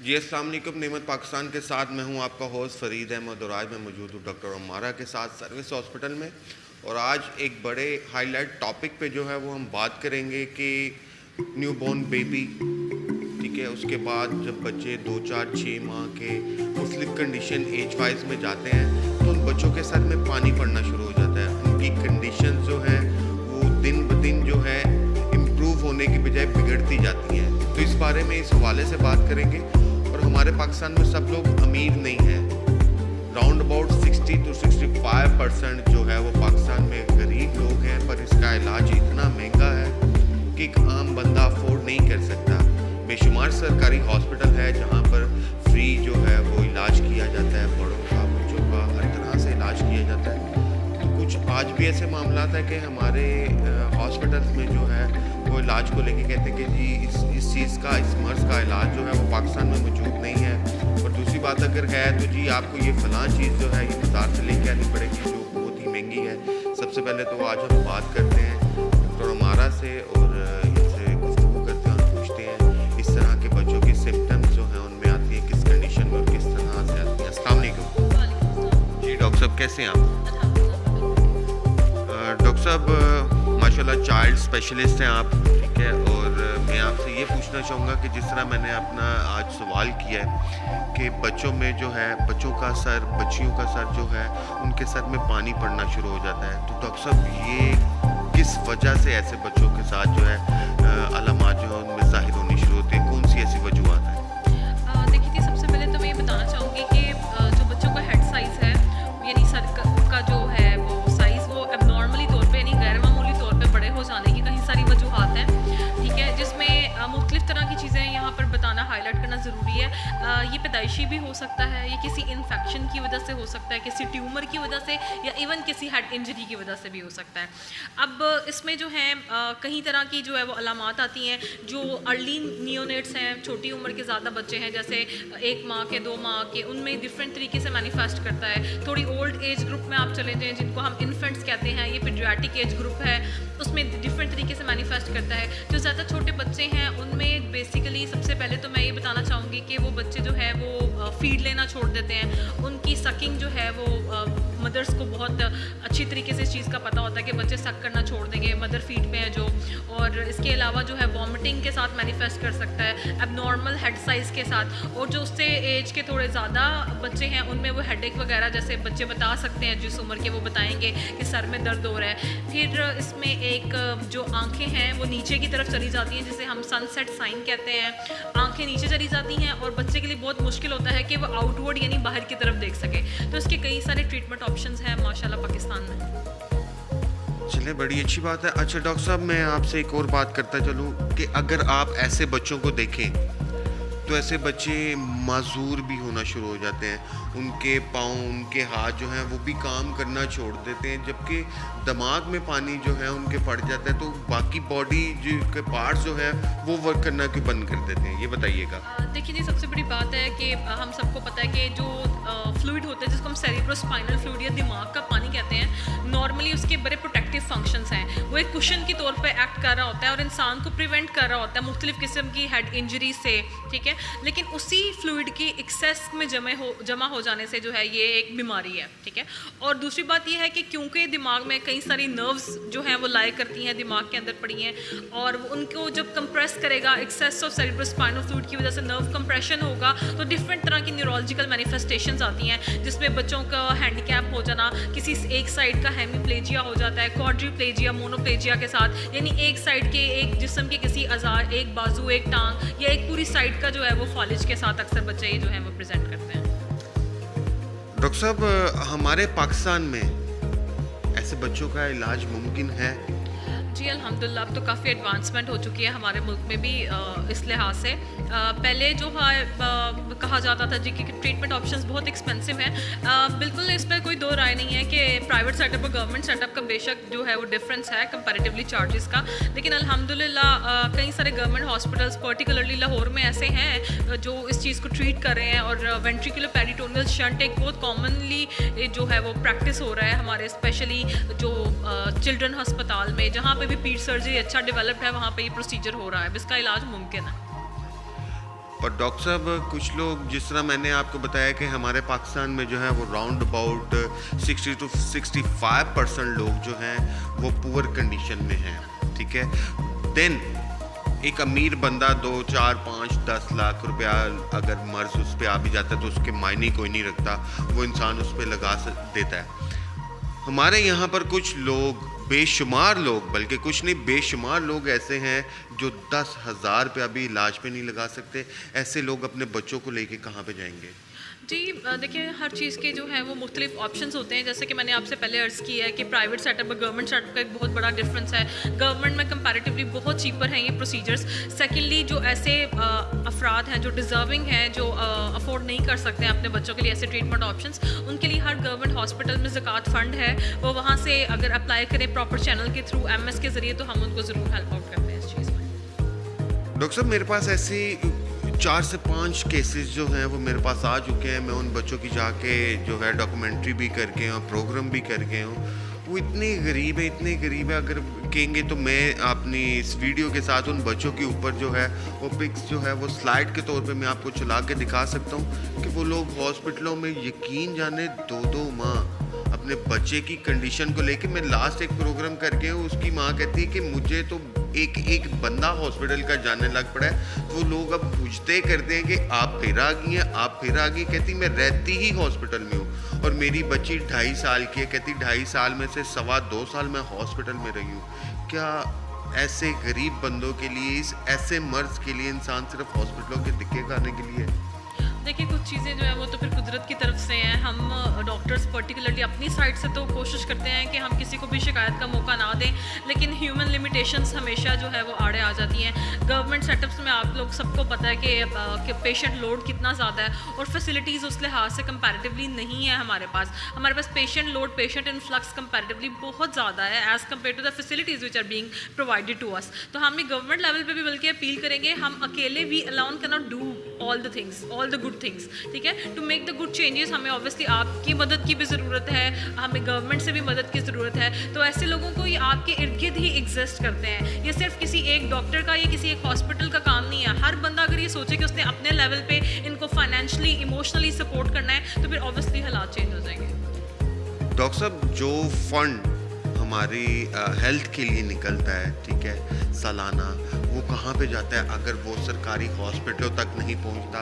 जी अस्सलाम वालेकुम। नेमत पाकिस्तान के साथ मैं हूं आपका होस्ट फरीद अहमद और आज मैं मौजूद हूं डॉक्टर अमारा के साथ सर्विस हॉस्पिटल में। और आज एक बड़े हाईलाइट टॉपिक पे जो है वो हम बात करेंगे कि न्यूबॉर्न बेबी, ठीक है, उसके बाद जब बच्चे 2, 4, 6 माह के मुख्तलिफ कंडीशन एज वाइज में जाते हैं तो उन बच्चों के सर में पानी पड़ना शुरू हो जाता है। उनकी कंडीशन जो है वो दिन ब दिन जो है इम्प्रूव होने की बजाय बिगड़ती जाती हैं। तो इस बारे में इस हवाले से बात करेंगे। और हमारे पाकिस्तान में सब लोग अमीर नहीं हैं, राउंड अबाउट 60 to 65% जो है वो पाकिस्तान में गरीब लोग हैं, पर इसका इलाज इतना महंगा है कि एक आम बंदा अफोर्ड नहीं कर सकता। बेशुमार सरकारी हॉस्पिटल है जहाँ पर फ्री जो है वो इलाज किया जाता है, बड़ों का बच्चों का हर तरह से इलाज किया जाता है। तो कुछ आज भी ऐसे मामला है कि हमारे हॉस्पिटल्स में जो है वो इलाज को लेके कहते हैं कि जी इस चीज़ का, इस मर्ज़ का इलाज जो है वो पाकिस्तान में मौजूद नहीं है। और दूसरी बात अगर है तो जी आपको ये फ़लाँ चीज़ जो है ये बाज़ार से लेके आनी पड़ेगी जो बहुत ही महंगी है। सबसे पहले तो आज हम बात करते हैं डॉक्टर अमारा से और इनसे गुफ्तगू करते हैं और पूछते हैं इस तरह के बच्चों की सिम्टम्स जो हैं उनमें आती हैं किस कंडीशन में और किस तरह से आती हैं। अस्सलाम वालेकुम। जी डॉक्टर साहब कैसे हैं आप? डॉक्टर साहब माशाल्लाह चाइल्ड स्पेशलिस्ट हैं आप, ठीक है। और मैं आपसे ये पूछना चाहूँगा कि जिस तरह मैंने अपना आज सवाल किया है कि बच्चों में जो है बच्चों का सर, बच्चियों का सर जो है उनके सर में पानी पड़ना शुरू हो जाता है, तो डॉक्टर साहब ये किस वजह से ऐसे बच्चों के साथ जो है अलामात जो है उनमें ज़ाहिर होनी शुरू होती है, कौन सी ऐसी वजूहत है? देखिए सबसे पहले तो मैं ये बताना चाहूँगी कि जो बच्चों का हेड साइज़ है यानी सर का जो है वो साइज़ वो एबनॉर्मली तौर पे यानी गैर मामूली तौर पे बड़े हो जाने की कई सारी वजूहात हैं, ठीक है, जिसमें मुख्तलिफ तरह की चीज़ें यहाँ पर बताना हाईलाइट करना ज़रूरी है। ये पैदाइशी भी हो सकता है, ये किसी इन्फेक्शन की वजह से हो सकता है, किसी ट्यूमर की वजह से या इवन किसी हेड इंजरी की वजह से भी हो सकता है। अब इसमें जो है कई तरह की जो है वो अलामात आती हैं। जो अर्ली नियोनेट्स हैं, छोटी उम्र के ज़्यादा बच्चे हैं जैसे 1 माह के 2 माह के, उनमें डिफरेंट तरीके से मैनिफेस्ट करता है। थोड़ी ओल्ड एज ग्रुप में आप चले जाएँ जिनको हम इन्फेंट्स कहते हैं, ये पीडियाट्रिक एज ग्रुप है, उसमें डिफरेंट तरीके से मैनिफेस्ट करता है। जो ज़्यादा छोटे बच्चे हैं उनमें बेसिकली सबसे पहले तो मैं ये बताना चाहूँगी कि वो बच्चे जो है वो फीड लेना छोड़ देते हैं। उनकी सकिंग जो है वो मदर्स को बहुत अच्छी तरीके से इस चीज़ का पता होता है कि बच्चे सक करना छोड़ देंगे, मदर फीड पे हैं जो। और इसके अलावा जो है वॉमिटिंग के साथ मैनिफेस्ट कर सकता है, एबनॉर्मल हेड साइज़ के साथ। और जो उससे एज के थोड़े ज़्यादा बच्चे हैं उनमें वो हेडेक वगैरह जैसे बच्चे बता सकते हैं, जिस उम्र के वो बताएंगे कि सर में दर्द हो रहा है। फिर इसमें एक जो आंखें हैं वो नीचे की तरफ चली जाती हैं, जिसे हम सनसेट साइन कहते हैं। आंखें नीचे चली जाती हैं और बच्चे के लिए बहुत मुश्किल होता है कि वो आउटवर्ड यानी बाहर की तरफ देख सके। तो इसके कई सारे ट्रीटमेंट ऑप्शंस हैं माशाल्लाह पाकिस्तान में। चलिए बड़ी अच्छी बात है। अच्छा डॉक्टर साहब मैं आपसे एक और बात करता चलूँ कि अगर आप ऐसे बच्चों को देखें तो ऐसे बच्चे माजूर भी होना शुरू हो जाते हैं, उनके पाँव, उनके हाथ जो हैं वो भी काम करना छोड़ देते हैं, जबकि दिमाग में पानी जो है उनके पड़ जाता है, तो बाकी बॉडी के पार्ट्स जो हैं वो वर्क करना क्यों बंद कर देते हैं, ये बताइएगा। देखिए जी सबसे बड़ी बात है कि हम सबको पता है कि जो फ्लूइड होता है जिसको हम सेरिब्रोस्पाइनल फ्लूइड या दिमाग का पानी कहते हैं, नॉर्मली उसके बड़े प्रोटेक्टिव फंक्शंस हैं। वो एक कुशन की तौर पे एक्ट कर रहा होता है और इंसान को प्रिवेंट कर रहा होता है मुख्तलिफ किस्म की हेड इंजरी से, ठीक है। लेकिन उसी फ्लूइड की एक्सेस में जमा हो जाने से जो है ये एक बीमारी है, ठीक है। और दूसरी बात ये है कि क्योंकि दिमाग में कई सारी नर्व्स जो हैं वो लाए करती हैं, दिमाग के अंदर पड़ी हैं, और उनको जब कंप्रेस करेगा एक्सेस ऑफ सेरिब्रोस्पाइनल फ्लूइड की वजह से नर्व कंप्रेशन होगा तो डिफरेंट तरह की न्यूरोलॉजिकल मैनिफेस्टेशंस आती हैं, जिसमें बच्चों का हैंडीकैप हो जाना, किसी एक साइड का हेमीप्लेजिया हो जाता है, क्वाड्रीप्लेजिया, मोनोप्लेजिया के साथ, यानी एक साइड के एक जिस्म के किसी अज़ार, एक बाजू, एक टांग या एक पूरी साइड का जो है वो फॉलिज के साथ अक्सर बच्चे ये जो है वो प्रेजेंट करते हैं। डॉक्टर साहब हमारे पाकिस्तान में ऐसे बच्चों का इलाज मुमकिन है? जी अल्हम्दुलिल्लाह अब तो काफ़ी एडवांसमेंट हो चुकी है हमारे मुल्क में भी इस लिहाज से। पहले जो है कहा जाता था जी कि ट्रीटमेंट ऑप्शंस बहुत एक्सपेंसिव हैं। बिल्कुल इस पर कोई दो राय नहीं है कि प्राइवेट सेटअप और गवर्नमेंट सेटअप का बेशक जो है वो डिफरेंस है कंपैरेटिवली चार्जेस का, लेकिन अल्हम्दुलिल्लाह कई सारे गवर्नमेंट हॉस्पिटल्स पर्टिकुलरली लाहौर में ऐसे हैं जो इस चीज़ को ट्रीट कर रहे हैं। और वेंट्रिकुलर पेरिटोनियल शंट एक बहुत कॉमनली जो है वो प्रैक्टिस हो रहा है हमारे स्पेशली जो चिल्ड्रन अस्पताल में, जहाँ पे भी पीट सर्जरी अच्छा डेवलप्ड है, वहाँ पे ये प्रोसीजर हो रहा है, इसका इलाज मुमकिन है। और डॉक्टर साहब कुछ लोग, जिस तरह मैंने आपको बताया कि हमारे पाकिस्तान में जो है वो राउंड अबाउट 60 to 65% लोग जो हैं वो पुअर कंडीशन में हैं, ठीक है। देन एक अमीर बंदा 2, 4, 5, 10 लाख रुपया अगर मर्ज उस पर आ भी जाता है तो उसके मायने कोई नहीं रखता, वो इंसान उस पर लगा देता है। हमारे यहाँ पर कुछ लोग, बेशुमार लोग, बल्कि कुछ नहीं बेशुमार लोग ऐसे हैं जो 10,000 रुपया भी इलाज पे नहीं लगा सकते। ऐसे लोग अपने बच्चों को लेके कहाँ पे जाएंगे? जी देखिए, हर चीज़ के जो है वो मुख्तलिफ ऑप्शंस होते हैं। जैसे कि मैंने आपसे पहले अर्ज़ किया है कि प्राइवेट सेटअप और गवर्नमेंट सेटअप का एक बहुत बड़ा डिफरेंस है। गवर्नमेंट में कंपैरेटिवली बहुत चीपर हैं ये प्रोसीजर्स। सेकेंडली, जो ऐसे अफराद हैं जो डिज़र्विंग हैं, जो अफोर्ड नहीं कर सकते हैं अपने बच्चों के लिए ऐसे ट्रीटमेंट ऑप्शंस, उनके लिए हर गवर्नमेंट हॉस्पिटल में ज़कात फ़ंड है, वो वहाँ से अगर अप्लाई करें प्रॉपर चैनल के थ्रू, MS के ज़रिए, तो हम उनको ज़रूर हेल्प आउट करते हैं इस चीज़ में। डॉक्टर साहब, मेरे पास ऐसी 4 से 5 केसेस जो हैं वो मेरे पास आ चुके हैं। मैं उन बच्चों की जाके जो है डॉक्यूमेंट्री भी करके हूँ, प्रोग्राम भी करके हूँ। वो इतने गरीब है, अगर कहेंगे तो मैं अपनी इस वीडियो के साथ उन बच्चों के ऊपर जो है वो पिक्स जो है वो स्लाइड के तौर पे मैं आपको चला के दिखा सकता हूँ कि वो लोग हॉस्पिटलों में, यकीन जाने 2-2 माह अपने बच्चे की कंडीशन को लेके, मैं लास्ट एक प्रोग्राम करके हूँ, उसकी माँ कहती है कि मुझे तो एक बंदा हॉस्पिटल का जानने लग पड़ा है। तो लोग अब पूछते करते हैं कि आप फिर आ गई हैं, आप फिर आ गई। कहती मैं रहती ही हॉस्पिटल में हूँ और मेरी बच्ची 2.5 साल की है। कहती 2.5 साल में से 2.25 साल मैं हॉस्पिटल में रही हूँ। क्या ऐसे गरीब बंदों के लिए, इस ऐसे मर्ज के लिए इंसान सिर्फ हॉस्पिटलों के धक्के खाने के लिए? देखिए, कुछ चीज़ें जो है वो तो फिर कुदरत की तरफ से हैं। हम डॉक्टर्स पर्टिकुलरली अपनी साइड से तो कोशिश करते हैं कि हम किसी को भी शिकायत का मौका ना दें, लेकिन ह्यूमन लिमिटेशंस हमेशा जो है वो आड़े आ जाती हैं। गवर्नमेंट सेटअप्स में आप लोग सबको पता है कि पेशेंट लोड कितना ज़्यादा है और फैसिलिटीज़ उस लिहाज से कंपैरेटिवली नहीं है हमारे पास patient load, patient influx comparatively बहुत ज़्यादा है as compare to the facilities which are being provided to us. तो हम गवर्नमेंट लेवल पे भी बल्कि अपील करेंगे, हम अकेले भी alone can not do all the things, all the good things, ठीक है। To make the good changes हमें ऑब्वियसली आपकी मदद की भी ज़रूरत है, हमें गवर्नमेंट से भी मदद की ज़रूरत है। तो ऐसे लोगों को ये आपके इर्द गिर्द ही एग्जिस्ट करते हैं। ये सिर्फ किसी एक डॉक्टर का या किसी एक हॉस्पिटल का काम नहीं है। हर बंदा अगर ये सोचे कि उसने अपने लेवल पे इनको फाइनेंशियली, इमोशनली सपोर्ट करना है, तो फिर ऑब्वियसली हालात चेंज हो जाएंगे। डॉक्टर साहब, जो फंड हमारी हेल्थ के लिए निकलता है, ठीक है, सालाना, वो कहाँ पे जाता है अगर वो सरकारी हॉस्पिटलों तक नहीं पहुँचता?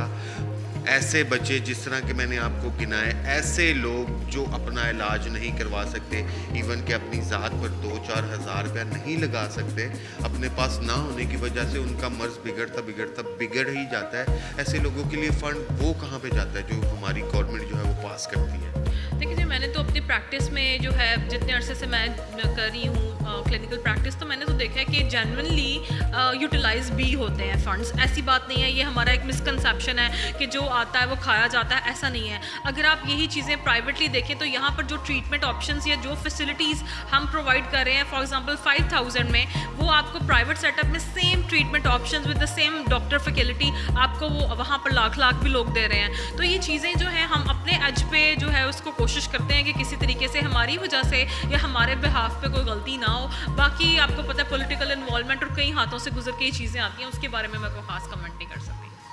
ऐसे बच्चे, जिस तरह के मैंने आपको गिनाए, ऐसे लोग जो अपना इलाज नहीं करवा सकते, इवन कि अपनी ज़ात पर 2-4 हज़ार रुपया नहीं लगा सकते, अपने पास ना होने की वजह से उनका मर्ज बिगड़ ही जाता है। ऐसे लोगों के लिए फ़ंड वो कहाँ पे जाता है जो हमारी गवर्नमेंट जो है वो पास करती है? देखिए जी, मैंने तो अपनी प्रैक्टिस में जो है, जितने अरसे से मैं कर रही हूँ क्लिनिकल प्रैक्टिस, तो मैंने तो देखा है कि जेन्युइनली यूटिलाइज भी होते हैं फंड्स। ऐसी बात नहीं है, ये हमारा एक मिसकंसेप्शन है कि जो आता है वो खाया जाता है, ऐसा नहीं है। अगर आप यही चीज़ें प्राइवेटली देखें तो यहाँ पर जो ट्रीटमेंट ऑप्शंस या जो फैसिलिटीज़ हम प्रोवाइड कर रहे हैं, फॉर एग्जांपल 5,000 में, वो आपको प्राइवेट सेटअप में same treatment options with the same doctor facility आपको वो वहाँ पर लाख भी लोग दे रहे हैं। तो ये चीज़ें जो हैं हम अपने एज पे जो है उसको कोशिश करते हैं कि किसी तरीके से हमारी वजह से या हमारे बिहाफ पे कोई गलती ना हो। बाकी आपको पता है पॉलिटिकल इन्वॉल्वमेंट और कई हाथों से गुजर के ये चीज़ें आती हैं, उसके बारे में मैं कोई खास कमेंट नहीं कर सकती।